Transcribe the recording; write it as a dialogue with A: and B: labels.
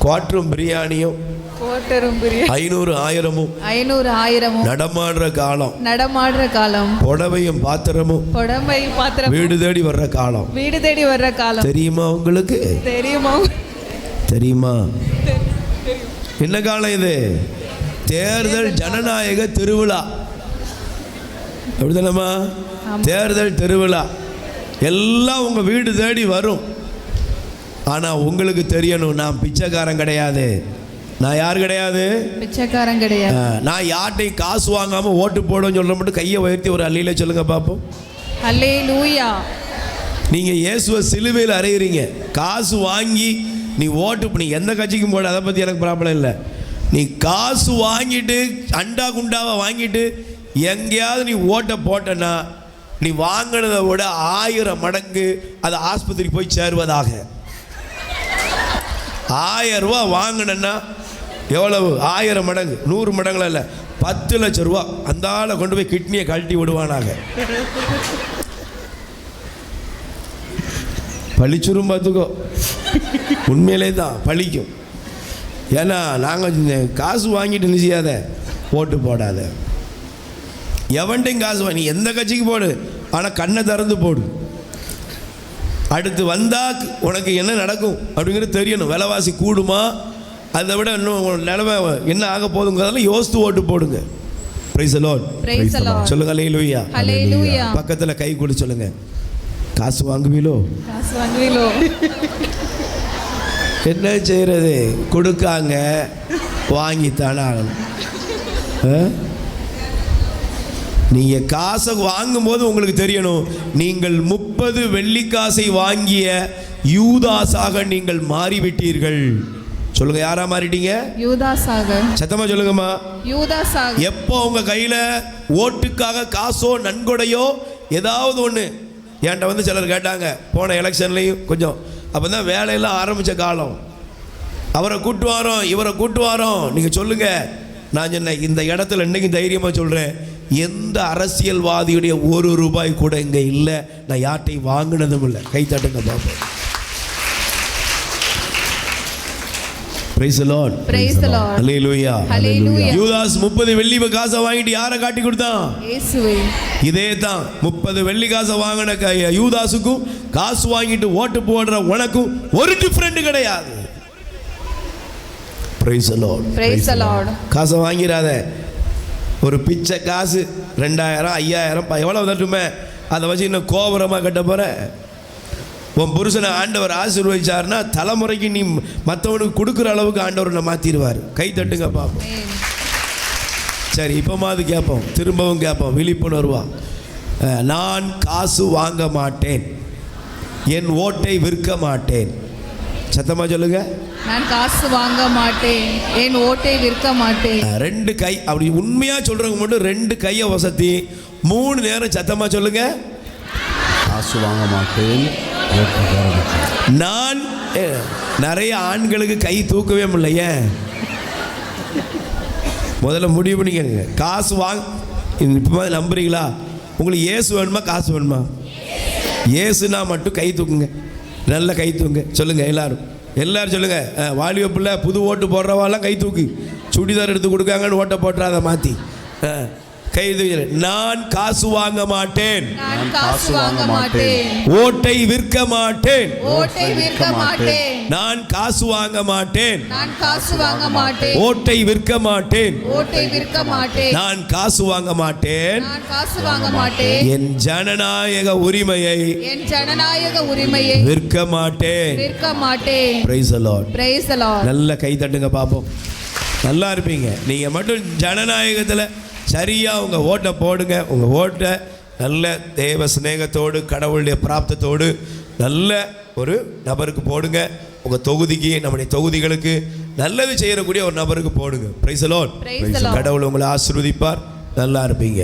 A: குவாட்டரும் பிரியாணியும் 500 1000 நடமாடுற காலம் புடவையும் பாத்திரமும் வீடு தேடி வர்ற காலம் தெரியுமா உங்களுக்கு? தெரியுமா என்ன காலம் இது? தேர்தல் ஜனநாயக திருவிழா. அப்படிதானம்மா? தேர்தல் திருவிழா எல்லாம் உங்க வீடு தேடி வரும். ஆனா உங்களுக்கு தெரியணும், நான் பிச்சைக்காரன் கிடையாது. நான் யார் கிடையாது? பிச்சைக்காரன் கிடையாது. நான் யார்ட்டையும் காசு வாங்காம ஓட்டு போடுன்னு சொல்ற மட்டும் கையை உயர்த்தி ஒரு அல்லேலூயா சொல்லுங்க பாப்போம். அல்லேலூயா. நீங்க இயேசுவை சிலுவையில் அறையிறீங்க. காசு வாங்கி நீ ஓட்டு, நீ எந்த கட்சிக்கும் போட, அதை பத்தி எனக்கு ப்ராப்ளம் இல்லை. நீ காசு வாங்கிட்டு அண்டா குண்டாவை வாங்கிட்டு எங்கேயாவது நீ ஓட்டை போட்டனா நீ வாங்கினதை விட 1000 மடங்கு அது ஆஸ்பத்திரி போய் சேருவதாக. 1000 ரூபா வாங்கினா எவ்வளவு? 1000 மடங்கு, 100 மடங்குல இல்லை, 10 லட்சம் ரூபா. அந்த ஆளை கொண்டு போய் கிட்னியை கழட்டி விடுவானாக. பழிச்சுரும் பார்த்துக்கோ. உண்மையிலே தான் பழிக்கும். ஏன்னா நாங்கள் காசு வாங்கிட்டு நிச்சயாத ஓட்டு போடாத. எவன்ட்டையும் காசு வாங்கி நீ எந்த கட்சிக்கு போடு, ஆனால் கண்ணை திறந்து போடு. அடுத்து வந்தால் உனக்கு என்ன நடக்கும் அப்படிங்கிறது தெரியணும். விலைவாசி கூடுமா, அதை விட இன்னும் நிலைமை என்ன ஆக போகுதுங்கிறதெல்லாம் யோசித்து ஓட்டு போடுங்க. Praise the Lord. சொல்லுங்க அல்லேலூயா. பக்கத்தில் கை கொடு சொல்லுங்க, காசு வாங்குவீலோ? என்ன செய்யறது? கொடுக்காங்க, வாங்கித்தானே ஆகணும். நீங்க காசை வாங்கும்போது உங்களுக்கு தெரியணும், நீங்கள் 30 வெள்ளிக்காசை வாங்கிய யூதாஸாக நீங்கள் மாறிவிட்டீர்கள். சொல்லுங்க, யாரா மாறிட்டீங்க? யூதாஸாக. சத்தமா சொல்லுங்கம்மா, யூதாஸாக. எப்போ உங்க கையில ஓட்டுக்காக காசோ நன்கொடையோ ஏதாவது ஒன்று, என்கிட்ட வந்து சிலர் கேட்டாங்க போன எலெக்ஷன்லையும் கொஞ்சம், அப்போ தான் வேலையெல்லாம் ஆரம்பித்த காலம். அவரை கூட்டு வாரோம், இவரை கூட்டு வாரோம். நீங்கள் சொல்லுங்கள். நான் சொன்னேன், இந்த இடத்துல இன்றைக்கி தைரியமாக சொல்கிறேன், எந்த அரசியல்வாதியுடைய 1 ரூபாய் கூட இங்கே இல்லை. நான் யார்ட்டையும் வாங்கினதும் இல்லை. கை தட்டுங்க பாப்போம். Praise the Lord. Praise the Lord. Hallelujah. Hallelujah. யூதாஸ் 30 வெள்ளி காசை வாங்கிட்டு யாரை காட்டி கொடுத்தான்? இயேசுவை. இதே தான் 30 வெள்ளி காசை வாங்கின யூதாஸுக்கும் காசு வாங்கிட்டு ஓட்டு போடுற உனக்கும் ஒரு டிஃபரெண்ட் கிடையாது. Praise the Lord. Praise the Lord. காசை வாங்கிடாத. ஒரு பிச்சை காசு 2000 5000 எவ்வளவு தட்டுமே, அதை வச்சு இன்னும் கோபுரமாக கட்ட போற. உன் புருஷனை ஆண்டவர் ஆசீர்வதிச்சாருன்னா தலைமுறைக்கு நீ மற்றவனுக்கு கொடுக்குற அளவுக்கு ஆண்டவர் நான் மாற்றிடுவார். கை தட்டுங்க பார்ப்போம். சரி, இப்போமாவது கேட்போம், திரும்பவும் கேட்போம், விழிப்புணர்வா. நான் காசு வாங்க மாட்டேன், என் ஓட்டை விற்க மாட்டேன். சத்தமாக சொல்லுங்க, நான் காசு வாங்க மாட்டேன், என் ஓட்டை விற்க மாட்டேன். 2 கை அப்படி உண்மையாக சொல்கிறவங்க மட்டும் 2 கையை வசதி 3 நேரம் சத்தமாக சொல்லுங்க, காசு வாங்க மாட்டேன். நான் நிறைய ஆண்களுக்கு கை தூக்கவே முடியலையே. முதல்ல முடிவு பண்ணிக்கங்க, காசு வாங்க. இப்போ நம்புறீங்களா? உங்களுக்கு இயேசு வேணுமா காசு வேணுமா? இயேசுனா மட்டும் கை தூக்குங்க, நல்ல கை தூங்க சொல்லுங்க. எல்லாரும் சொல்லுங்க. வாலிப பிள்ளை புது ஓட்டு போடுறவாலாம் கை தூக்கு. சுடிதார் எடுத்து கொடுக்காங்கன்னு ஓட்டை போட்டுறாத மாற்றி கை தூக்கி. நான் காசு வாங்க மாட்டேன், ஓட்டை விற்க மாட்டேன். நான் காசு வாங்க மாட்டேன், ஓட்டை விற்க மாட்டேன். நான் காசு வாங்க மாட்டேன். என் ஜனநாயக உரிமையை விற்க மாட்டேன். Praise the Lord. நல்ல கை தட்டுங்க பாப்போம். நல்லா இருப்பீங்க. நீங்க மட்டும் ஜனநாயகத்தில் சரியாக உங்கள் ஓட்டை போடுங்க. உங்கள் ஓட்டை நல்ல தேவ சிநேகத்தோடு கடவுளுடைய பிராப்தத்தோடு நல்ல ஒரு நபருக்கு போடுங்க. உங்கள் தொகுதிக்கு, நம்முடைய தொகுதிகளுக்கு நல்லது செய்யக்கூடிய ஒரு நபருக்கு போடுங்க. Praise the Lord. கடவுள் உங்களை ஆசீர்வதிப்பார். நல்லா இருப்பீங்க.